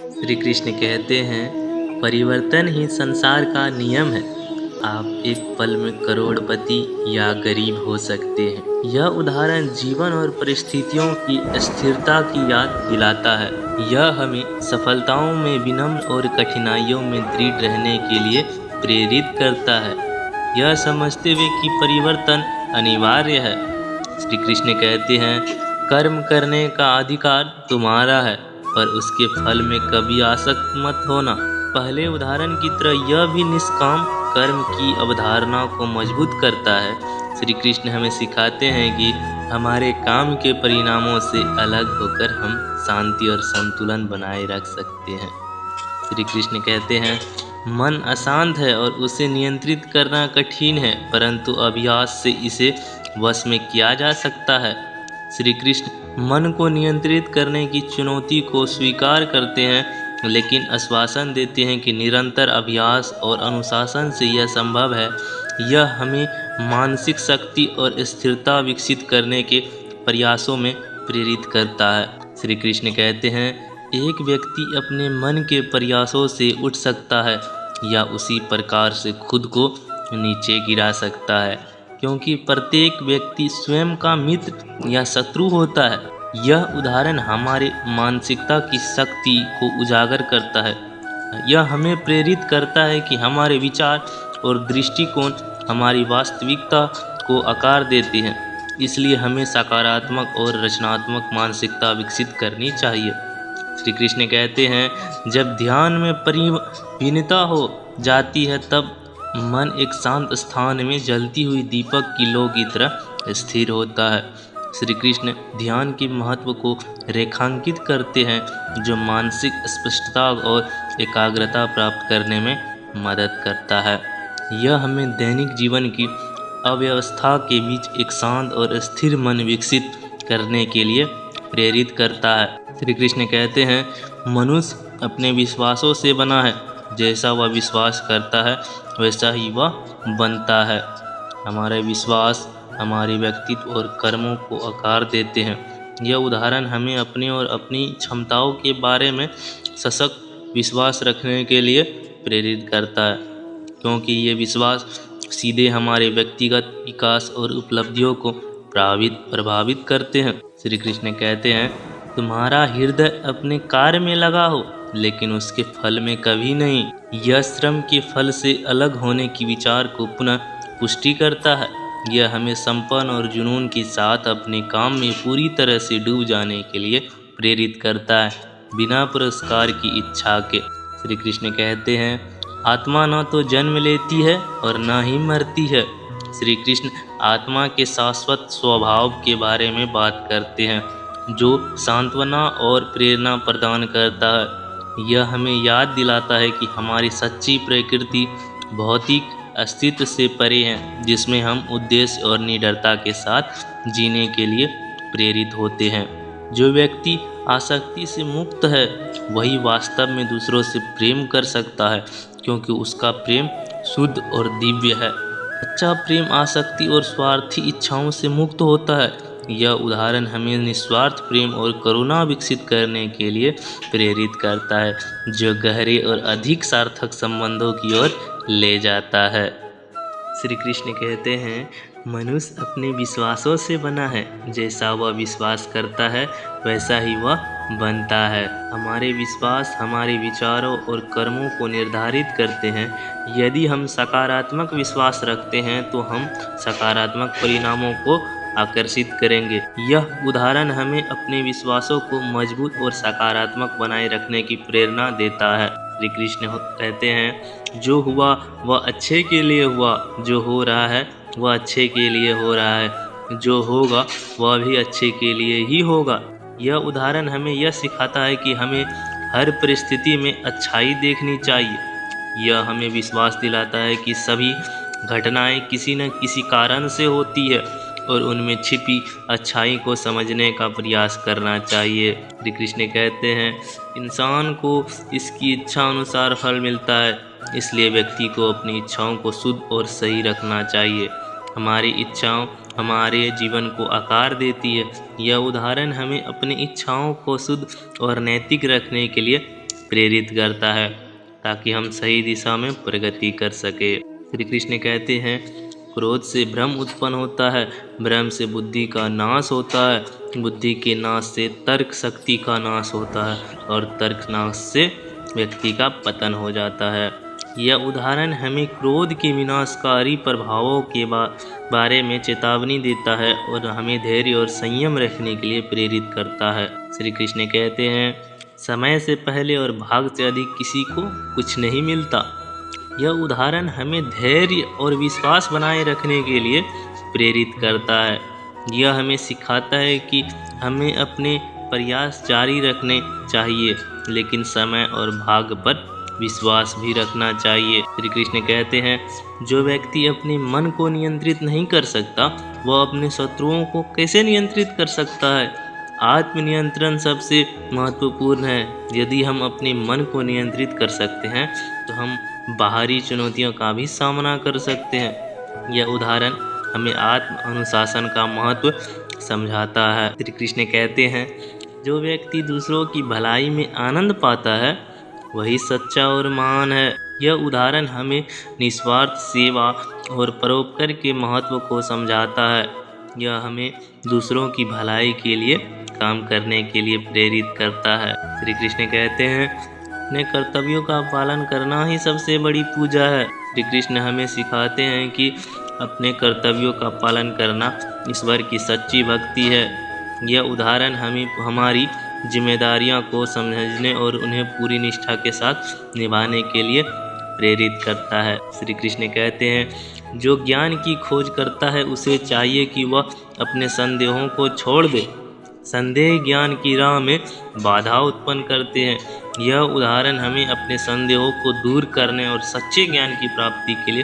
श्री कृष्ण कहते हैं, परिवर्तन ही संसार का नियम है। आप एक पल में करोड़पति या गरीब हो सकते हैं। यह उदाहरण जीवन और परिस्थितियों की स्थिरता की याद दिलाता है। यह हमें सफलताओं में विनम्र और कठिनाइयों में दृढ़ रहने के लिए प्रेरित करता है, यह समझते हुए कि परिवर्तन अनिवार्य है। श्री कृष्ण कहते हैं, कर्म करने का अधिकार तुम्हारा है, पर उसके फल में कभी आसक्त मत होना। पहले उदाहरण की तरह यह भी निष्काम कर्म की अवधारणा को मजबूत करता है। श्री कृष्ण हमें सिखाते हैं कि हमारे काम के परिणामों से अलग होकर हम शांति और संतुलन बनाए रख सकते हैं। श्री कृष्ण कहते हैं, मन अशांत है और उसे नियंत्रित करना कठिन है, परंतु अभ्यास से इसे वश में किया जा सकता है। श्री कृष्ण मन को नियंत्रित करने की चुनौती को स्वीकार करते हैं, लेकिन आश्वासन देते हैं कि निरंतर अभ्यास और अनुशासन से यह संभव है। यह हमें मानसिक शक्ति और स्थिरता विकसित करने के प्रयासों में प्रेरित करता है। श्री कृष्ण कहते हैं, एक व्यक्ति अपने मन के प्रयासों से उठ सकता है या उसी प्रकार से खुद को नीचे गिरा सकता है, क्योंकि प्रत्येक व्यक्ति स्वयं का मित्र या शत्रु होता है। यह उदाहरण हमारे मानसिकता की शक्ति को उजागर करता है। यह हमें प्रेरित करता है कि हमारे विचार और दृष्टिकोण हमारी वास्तविकता को आकार देते हैं, इसलिए हमें सकारात्मक और रचनात्मक मानसिकता विकसित करनी चाहिए। श्री कृष्ण कहते हैं, जब ध्यान में परिवीनता हो जाती है तब मन एक शांत स्थान में जलती हुई दीपक की लौ की तरह स्थिर होता है। श्री कृष्ण ध्यान के महत्व को रेखांकित करते हैं, जो मानसिक स्पष्टता और एकाग्रता प्राप्त करने में मदद करता है। यह हमें दैनिक जीवन की अव्यवस्था के बीच एक शांत और स्थिर मन विकसित करने के लिए प्रेरित करता है। श्री कृष्ण कहते हैं, मनुष्य अपने विश्वासों से बना है। जैसा वह विश्वास करता है वैसा ही वह बनता है। हमारे विश्वास हमारे व्यक्तित्व और कर्मों को आकार देते हैं। यह उदाहरण हमें अपने और अपनी क्षमताओं के बारे में सशक्त विश्वास रखने के लिए प्रेरित करता है, क्योंकि ये विश्वास सीधे हमारे व्यक्तिगत विकास और उपलब्धियों को प्रभावित करते हैं। श्री कृष्ण कहते हैं, तुम्हारा हृदय अपने कार्य में लगा हो, लेकिन उसके फल में कभी नहीं। यह श्रम के फल से अलग होने की विचार को पुनः पुष्टि करता है। यह हमें संपन्न और जुनून के साथ अपने काम में पूरी तरह से डूब जाने के लिए प्रेरित करता है, बिना पुरस्कार की इच्छा के। श्री कृष्ण कहते हैं, आत्मा न तो जन्म लेती है और न ही मरती है। श्री कृष्ण आत्मा के शाश्वत स्वभाव के बारे में बात करते हैं, जो सांत्वना और प्रेरणा प्रदान करता है। यह हमें याद दिलाता है कि हमारी सच्ची प्रकृति भौतिक अस्तित्व से परे है, जिसमें हम उद्देश्य और निडरता के साथ जीने के लिए प्रेरित होते हैं। जो व्यक्ति आसक्ति से मुक्त है वही वास्तव में दूसरों से प्रेम कर सकता है, क्योंकि उसका प्रेम शुद्ध और दिव्य है। सच्चा प्रेम आसक्ति और स्वार्थी इच्छाओं से मुक्त होता है। यह उदाहरण हमें निस्वार्थ प्रेम और करुणा विकसित करने के लिए प्रेरित करता है, जो गहरे और अधिक सार्थक संबंधों की ओर ले जाता है। श्री कृष्ण कहते हैं, मनुष्य अपने विश्वासों से बना है। जैसा वह विश्वास करता है वैसा ही वह बनता है। हमारे विश्वास हमारे विचारों और कर्मों को निर्धारित करते हैं। यदि हम सकारात्मक विश्वास रखते हैं तो हम सकारात्मक परिणामों को आकर्षित करेंगे। यह उदाहरण हमें अपने विश्वासों को मजबूत और सकारात्मक बनाए रखने की प्रेरणा देता है। श्री कृष्ण कहते हैं, जो हुआ वह अच्छे के लिए हुआ, जो हो रहा है वह अच्छे के लिए हो रहा है, जो होगा वह भी अच्छे के लिए ही होगा। यह उदाहरण हमें यह सिखाता है कि हमें हर परिस्थिति में अच्छाई देखनी चाहिए। यह हमें विश्वास दिलाता है कि सभी घटनाएं किसी न किसी कारण से होती है और उनमें छिपी अच्छाई को समझने का प्रयास करना चाहिए। श्री कृष्ण कहते हैं, इंसान को इसकी इच्छा अनुसार फल मिलता है, इसलिए व्यक्ति को अपनी इच्छाओं को शुद्ध और सही रखना चाहिए। हमारी इच्छाओं हमारे जीवन को आकार देती है। यह उदाहरण हमें अपनी इच्छाओं को शुद्ध और नैतिक रखने के लिए प्रेरित करता है ताकि हम सही दिशा में प्रगति कर सके। श्री कृष्ण कहते हैं, क्रोध से भ्रम उत्पन्न होता है, भ्रम से बुद्धि का नाश होता है, बुद्धि के नाश से तर्क शक्ति का नाश होता है और तर्क नाश से व्यक्ति का पतन हो जाता है। यह उदाहरण हमें क्रोध के विनाशकारी प्रभावों के बारे में चेतावनी देता है और हमें धैर्य और संयम रखने के लिए प्रेरित करता है। श्री कृष्ण कहते हैं, समय से पहले और भाग से अधिक किसी को कुछ नहीं मिलता। यह उदाहरण हमें धैर्य और विश्वास बनाए रखने के लिए प्रेरित करता है। यह हमें सिखाता है कि हमें अपने प्रयास जारी रखने चाहिए, लेकिन समय और भाग्य पर विश्वास भी रखना चाहिए। श्री कृष्ण कहते हैं, जो व्यक्ति अपने मन को नियंत्रित नहीं कर सकता, वह अपने शत्रुओं को कैसे नियंत्रित कर सकता है। आत्मनियंत्रण सबसे महत्वपूर्ण है। यदि हम अपने मन को नियंत्रित कर सकते हैं तो हम बाहरी चुनौतियों का भी सामना कर सकते हैं। यह उदाहरण हमें आत्म अनुशासन का महत्व समझाता है। श्री कृष्ण कहते हैं, जो व्यक्ति दूसरों की भलाई में आनंद पाता है वही सच्चा और महान है। यह उदाहरण हमें निस्वार्थ सेवा और परोपकार के महत्व को समझाता है। यह हमें दूसरों की भलाई के लिए काम करने के लिए प्रेरित करता है। श्री कृष्ण कहते हैं, अपने कर्तव्यों का पालन करना ही सबसे बड़ी पूजा है। श्री कृष्ण हमें सिखाते हैं कि अपने कर्तव्यों का पालन करना ईश्वर की सच्ची भक्ति है। यह उदाहरण हमें हमारी जिम्मेदारियों को समझने और उन्हें पूरी निष्ठा के साथ निभाने के लिए प्रेरित करता है। श्री कृष्ण कहते हैं, जो ज्ञान की खोज करता है उसे चाहिए कि वह अपने संदेहों को छोड़ दे। संदेह ज्ञान की राह में बाधा उत्पन्न करते हैं। यह उदाहरण हमें अपने संदेहों को दूर करने और सच्चे ज्ञान की प्राप्ति के लिए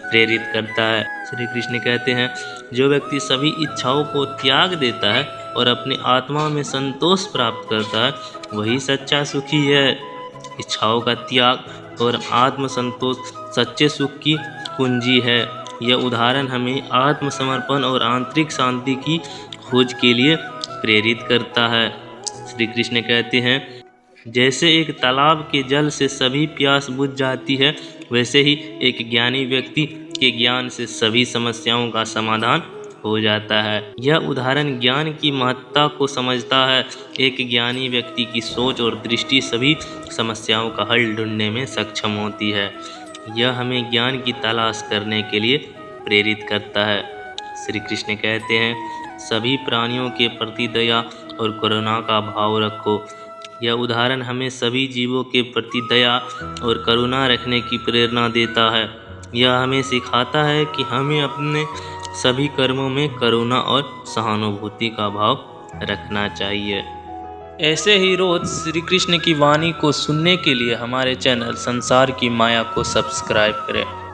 प्रेरित करता है। श्री कृष्ण कहते हैं, जो व्यक्ति सभी इच्छाओं को त्याग देता है और अपनी आत्मा में संतोष प्राप्त करता है वही सच्चा सुखी है। इच्छाओं का त्याग और आत्मसंतोष सच्चे सुख की कुंजी है। यह उदाहरण हमें आत्मसमर्पण और आंतरिक शांति की खोज के लिए प्रेरित करता है। श्री कृष्ण कहते हैं, जैसे एक तालाब के जल से सभी प्यास बुझ जाती है, वैसे ही एक ज्ञानी व्यक्ति के ज्ञान से सभी समस्याओं का समाधान हो जाता है। यह उदाहरण ज्ञान की महत्ता को समझता है। एक ज्ञानी व्यक्ति की सोच और दृष्टि सभी समस्याओं का हल ढूंढने में सक्षम होती है। यह हमें ज्ञान की तलाश करने के लिए प्रेरित करता है। श्री कृष्ण कहते हैं, सभी प्राणियों के प्रति दया और करुणा का भाव रखो। यह उदाहरण हमें सभी जीवों के प्रति दया और करुणा रखने की प्रेरणा देता है। यह हमें सिखाता है कि हमें अपने सभी कर्मों में करुणा और सहानुभूति का भाव रखना चाहिए। ऐसे ही रोज श्री कृष्ण की वाणी को सुनने के लिए हमारे चैनल संसार की माया को सब्सक्राइब करें।